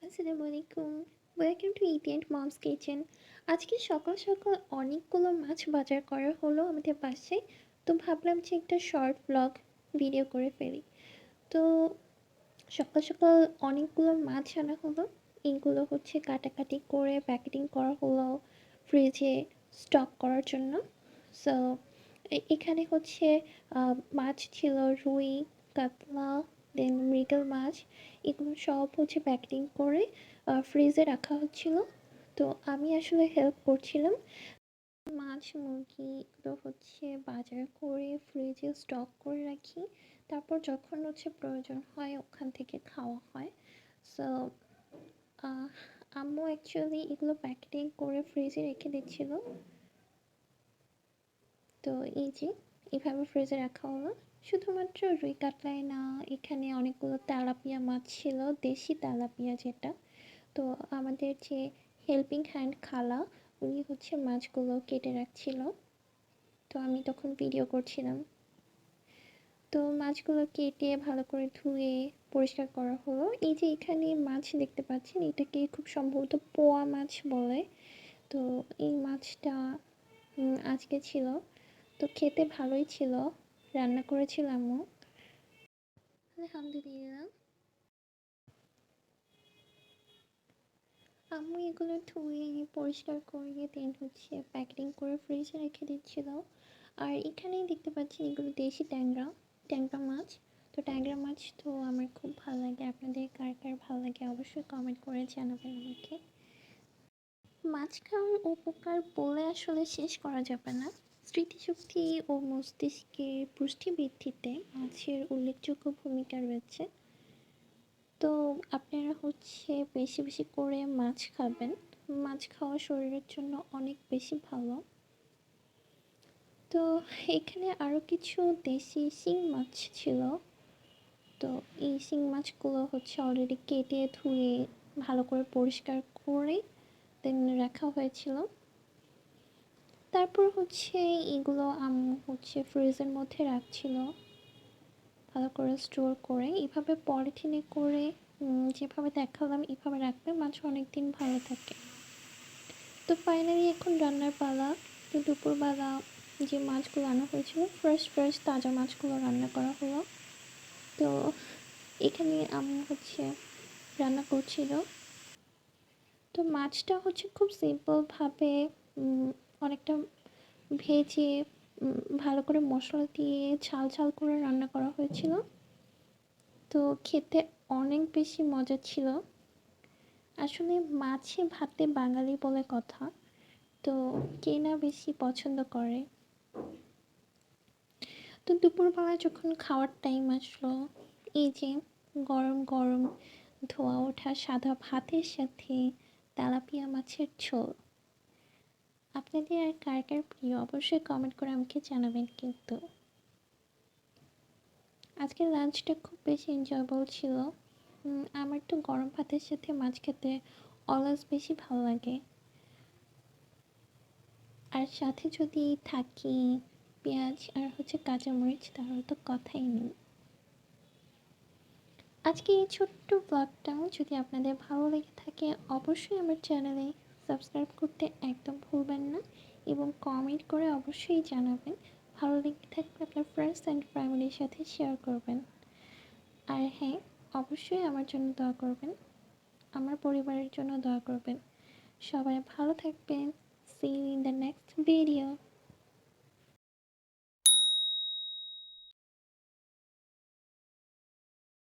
আসসালামু আলাইকুম। Welcome to ইতি অ্যান্ড মমস কিচেন। আজকে সকাল সকাল অনেকগুলো মাছ বাজার করা হলো আমাদের বাসায়। তো ভাবলাম যে একটা শর্ট ব্লগ ভিডিও করে ফেলি। তো সকাল সকাল অনেকগুলো মাছ আনা হলো। এইগুলো হচ্ছে কাটাকাটি করে প্যাকেটিং করা হলো ফ্রিজে স্টক করার জন্য। সো এখানে হচ্ছে মাছ ছিল রুই, কাতলা, দেন মৃগেল মাছ। এগুলো সব হচ্ছে প্যাকেটিং করে ফ্রিজে রাখা হচ্ছিল। তো আমি আসলে হেল্প করছিলাম। মাছ মুরগি এগুলো হচ্ছে বাজার করে ফ্রিজে স্টক করে রাখি। তারপর যখন হচ্ছে প্রয়োজন হয় ওখান থেকে খাওয়া হয়। সো আম্মু অ্যাকচুয়ালি এগুলো প্যাকেটিং করে ফ্রিজে রেখে দিচ্ছিল। তো এই যে এভাবে ফ্রিজে রাখা হলো। শুধুমাত্র রুই কাতলাই না, এখানে অনেকগুলো তেলাপিয়া মাছ ছিল, দেশি তেলাপিয়া যেটা। তো আমাদের যে হেল্পিং হ্যান্ড খালা, উনি হচ্ছে মাছগুলো কেটে রাখছিল। তো আমি তখন ভিডিও করছিলাম। তো মাছগুলো কেটে ভালো করে ধুয়ে পরিষ্কার করা হলো। এই যে এখানে মাছ দেখতে পাচ্ছেন, এটাকে খুব সম্ভবত পোয়া মাছ বলে। তো এই মাছটা আজকে ছিল। তো খেতে ভালোই ছিল, রান্না করেছিল আম্মু। আলহামদুলিল্লাহ। আম্মু এগুলো ধুয়ে পরিষ্কার করে দেন হচ্ছে প্যাকেটিং করে ফ্রিজে রেখে দিচ্ছিল। আর এখানেই দেখতে পাচ্ছি এগুলো দেশি ট্যাংরা, ট্যাংরা মাছ। তো ট্যাংরা মাছ তো আমার খুব ভালো লাগে। আপনাদের কার কার ভালো লাগে অবশ্যই কমেন্ট করে জানাবেন আমাকে। মাছ খাওয়ার উপকার বলে আসলে শেষ করা যাবে না। স্মৃতিশক্তি ও মস্তিষ্কের পুষ্টি বৃদ্ধিতে মাছের উল্লেখযোগ্য ভূমিকা রয়েছে। তো আপনারা হচ্ছে বেশি বেশি করে মাছ খাবেন। মাছ খাওয়া শরীরের জন্য অনেক বেশি ভালো। তো এখানে আরও কিছু দেশি শিং মাছ ছিল। তো এই শিং মাছগুলো হচ্ছে অলরেডি কেটে ধুয়ে ভালো করে পরিষ্কার করে দেন রাখা হয়েছিল। তারপর হচ্ছে এগুলো আম্মু হচ্ছে ফ্রিজের মধ্যে রাখছিল ভালো করে স্টোর করে। এভাবে পলিথিনে করে যেভাবে দেখালাম এভাবে রাখলে মাছ অনেক দিন ভালো থাকে। তো ফাইনালি এখন রান্নার পালা। তো দুপুরবেলা যে মাছগুলো আনা হয়েছিল ফ্রেশ ফ্রেশ তাজা মাছগুলো রান্না করা হলো। তো এখানে আম্মু হচ্ছে রান্না করছিল। তো মাছটা হচ্ছে খুব সিম্পলভাবে অনেকটা ভেজে ভালো করে মশলা দিয়ে ঝাল ঝাল করে রান্না করা হয়েছিল। তো খেতে অনেক বেশি মজা ছিল। আসলে মাছে ভাতে বাঙালি বলে কথা। তো কে না বেশি পছন্দ করে। তো দুপুরবেলা যখন খাওয়ার টাইম আসলো, এই যে গরম গরম ধোয়া ওঠা সাদা ভাতের সাথে তেলাপিয়া মাছের ঝোল। আপনাদের আর কার কার প্রিয় অবশ্যই কমেন্ট করে আমাকে জানাবেন কিন্তু। আজকের লাঞ্চটা খুব বেশি এনজয়েবল ছিল। আমার তো গরম ভাতের সাথে মাছ খেতে অলওয়েজ বেশি ভালো লাগে। আর সাথে যদি থাকি পেঁয়াজ আর হচ্ছে কাঁচামরিচ তাহলে তো কথাই নেই। আজকে এই ছোট্ট ব্লগটা যদি আপনাদের ভালো লেগে থাকে অবশ্যই আমার চ্যানেলে সাবস্ক্রাইব করতে একদম ভুলবেন না এবং কমেন্ট করে অবশ্যই জানাবেন। ভালো লেগে থাকলে আপনার ফ্রেন্ডস অ্যান্ড ফ্যামিলির সাথে শেয়ার করবেন। আর হ্যাঁ, অবশ্যই আমার জন্য দোয়া করবেন, আমার পরিবারের জন্য দোয়া করবেন। সবাই ভালো থাকবেন। See you in the next video.